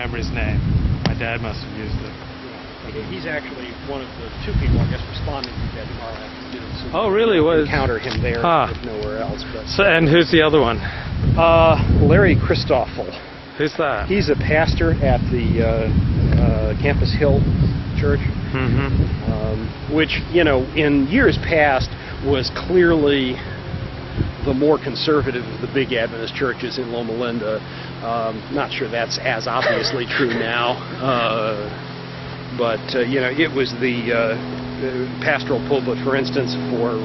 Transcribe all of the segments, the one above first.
remember his name. My dad must have used it. Yeah. He's actually one of the two people, I guess, responding to that tomorrow afternoon. So oh, really? Was encounter him there, if nowhere else. But so, and who's the other one? Larry Christoffel. Who's that? He's a pastor at the Campus Hill Church, which, you know, in years past was clearly the more conservative of the big Adventist churches in Loma Linda. Not sure that's as obviously true now, but you know, it was the pastoral pulpit, for instance, for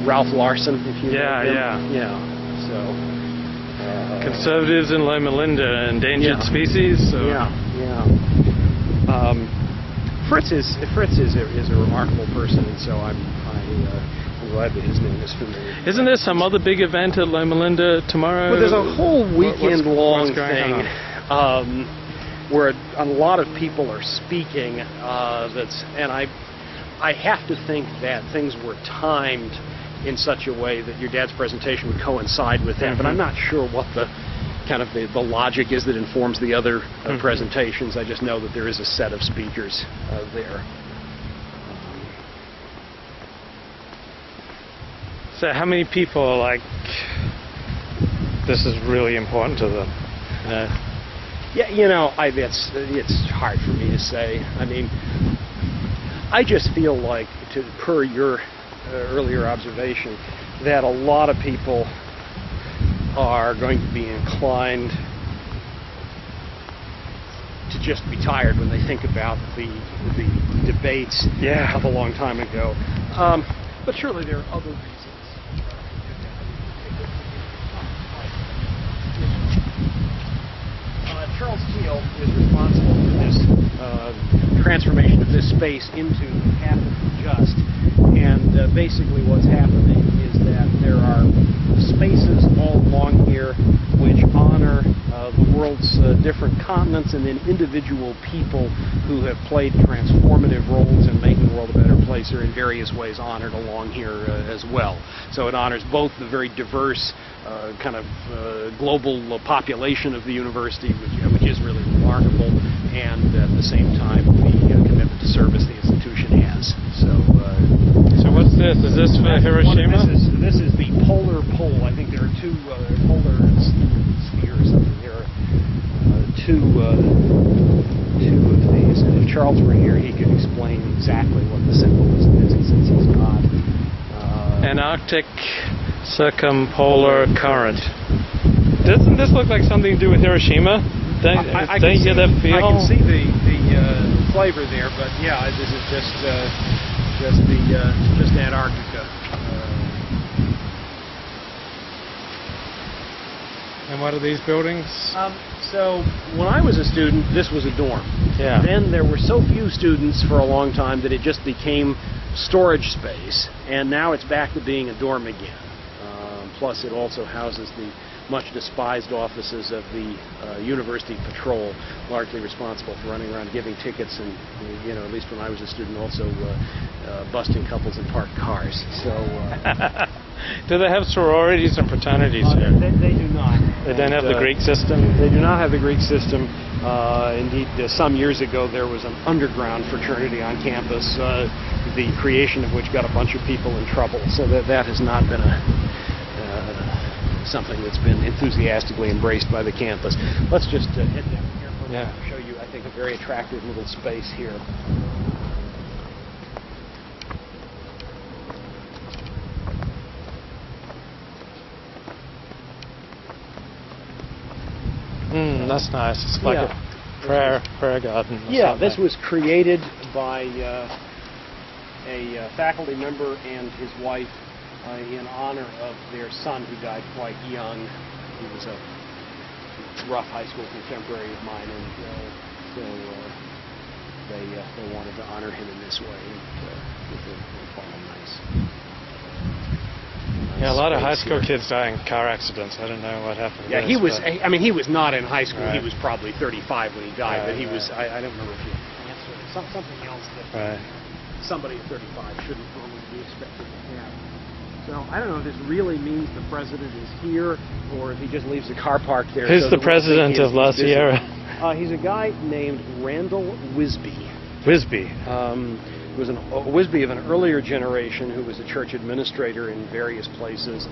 Ralph Larson, if you know him. Yeah. So conservatives in Loma Linda, endangered species. So. Fritz is a remarkable person, and so I'm glad that his name is familiar. Isn't there some other big event at Loma Linda tomorrow? Well, there's a whole weekend-long thing where a lot of people are speaking. And I have to think that things were timed in such a way that your dad's presentation would coincide with that. But I'm not sure what the kind of the logic is that informs the other presentations. I just know that there is a set of speakers there. So how many people are like, this is really important to them? Yeah, you know, it's hard for me to say. I mean, I just feel like, per your earlier observation, that a lot of people are going to be inclined to just be tired when they think about the debates of a long time ago. But surely there are other reasons. Charles Teal is responsible for this transformation of this space into the Catholic Just, and basically what's happening is that there are spaces all along here which honor the world's different continents, and then individual people who have played transformative roles in making the world a better place are in various ways honored along here as well. So it honors both the very diverse kind of global population of the university, which is really remarkable, and at the same time the commitment to service the institution has. So what's this? Is this for Hiroshima? This is the polar pole. I think there are two polar spheres. There are two of these. And if Charles were here, he could explain exactly what the symbolism is, since he's not. An Arctic circumpolar current. Doesn't this look like something to do with Hiroshima? Don't you get that feel? I can see the flavor there, but yeah, this is just Antarctica. And what are these buildings? So when I was a student, this was a dorm. Yeah. Then there were so few students for a long time that it just became storage space, and now it's back to being a dorm again. Plus, it also houses the much despised offices of the University Patrol, largely responsible for running around giving tickets and, you know, at least when I was a student, also busting couples in parked cars. So. Do they have sororities and fraternities here? They do not. They don't have the Greek system? They do not have the Greek system. Indeed, some years ago there was an underground fraternity on campus, the creation of which got a bunch of people in trouble. So that has not been something that's been enthusiastically embraced by the campus. Let's just head down here for a minute and show you, I think, a very attractive little space here. That's nice. It's like a prayer garden. Yeah, this was created by a faculty member and his wife in honor of their son, who died quite young. He was a rough high school contemporary of mine, and so they wanted to honor him in this way. Nice. Yeah, a lot of high school kids die in car accidents. I don't know what happened. Yeah, he was. I mean, he was not in high school. Right. He was probably 35 when he died, but he was. I don't remember if he had cancer or something else that somebody at 35 shouldn't normally be expected to have. So I don't know if this really means the president is here or if he just leaves the car parked there. Who's so the president of La Sierra? He's a guy named Randall Wisby. Wisby. He was a Wisby of an earlier generation who was a church administrator in various places,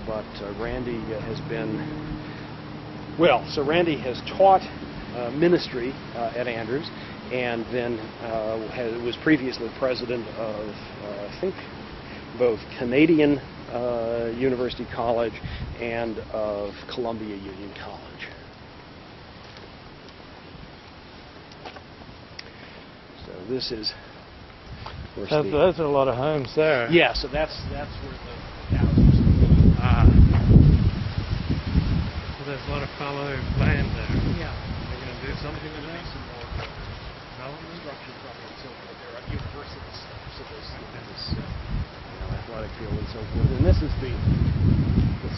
but Randy has been, well, so Randy has taught ministry at Andrews, and then was previously president of, I think, both Canadian University College and of Columbia Union College. So this is, of course, Those are a lot of homes there. yeah. So that's where the houses. So there's a lot of fallow land there. Yeah. They're going to do something with that. Some more development structure from it. So there are university stuff. So there's this athletic field and so forth. And this is the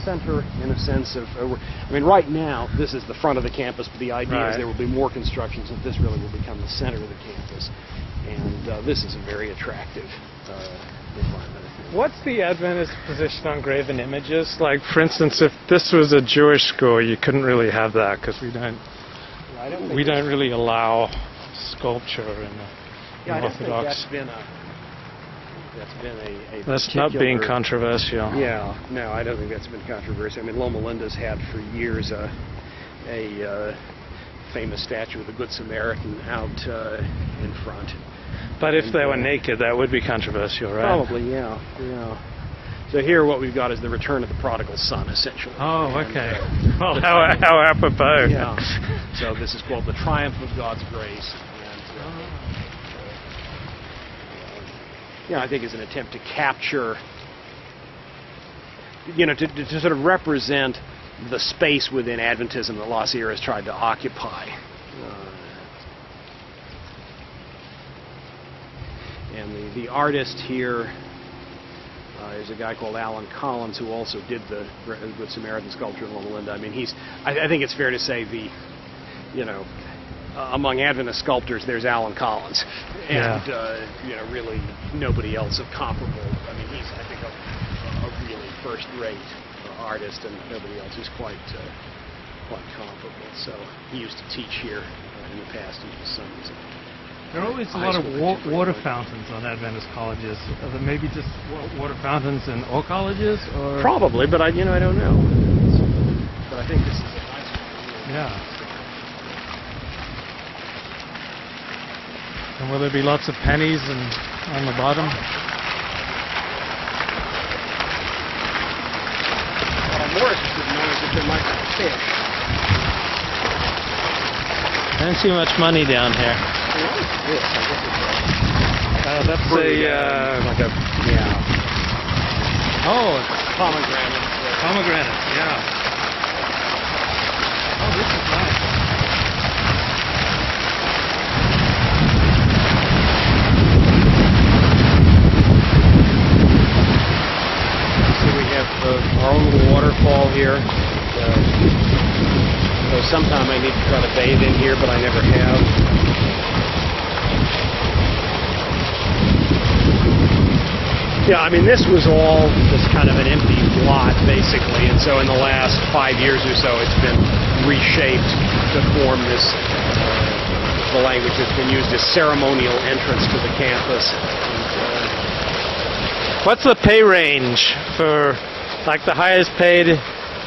center, in a sense, of. I mean, right now this is the front of the campus, but the idea is there will be more constructions, and this really will become the center of the campus. And this is a very attractive environment. What's the Adventist position on graven images? Like, for instance, if this was a Jewish school, you couldn't really have that because we don't really allow sculpture in the Orthodox. That's been a That's not being controversial. Yeah, no, I don't think that's been controversial. I mean, Loma Linda's had for years a famous statue of the Good Samaritan out in front. But if they were naked, that would be controversial, right? Probably, yeah. So here what we've got is the return of the prodigal son, essentially. Oh, okay. Well, how apropos. Yeah. So this is called The Triumph of God's Grace. And, I think is an attempt to capture, to sort of represent the space within Adventism that La Sierra has tried to occupy. And the artist here is a guy called Alan Collins, who also did the Good Samaritan sculpture in Loma Linda. I mean, I think it's fair to say among Adventist sculptors, there's Alan Collins, and really nobody else of comparable. I mean, he's, I think, a really first-rate artist, and nobody else is quite comparable. So he used to teach here in the past in his sons. There are always a lot of water fountains on Adventist colleges. Are there maybe just water fountains in all colleges, or probably, but I don't know. But I think this is a nice one. Yeah. And will there be lots of pennies on the bottom? What I'm more interested in is if there might be fish. I don't see much money down here. That's like a it's pomegranate. Pomegranate, yeah. Oh, this is nice. So we have our own little waterfall here. So sometime I need to try to bathe in here, but I never have. Yeah, I mean, this was all just kind of an empty lot, basically, and so in the last 5 years or so, it's been reshaped to form this, the language that's been used as ceremonial entrance to the campus. What's the pay range for, like, the highest paid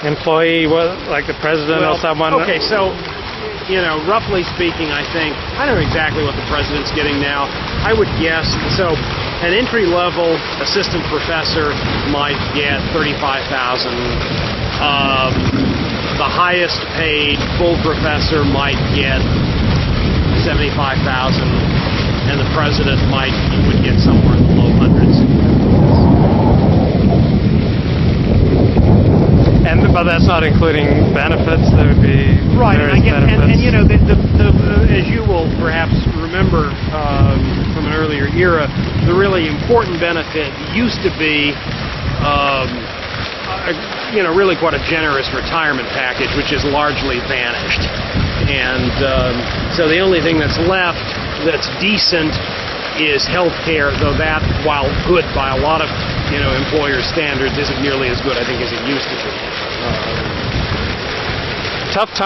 employee, like the president or someone? Okay, so, roughly speaking, I don't know exactly what the president's getting now. I would guess, so an entry-level assistant professor might get $35,000. The highest paid full professor might get $75,000, and the president would get somewhere in the low hundreds. But that's not including benefits. There would be right, and benefits. As you will perhaps remember from an earlier era, the really important benefit used to be, really quite a generous retirement package, which has largely vanished. And so the only thing that's left that's decent is healthcare, though that, while good by a lot of employer standards, isn't nearly as good, I think, as it used to be. Tough time.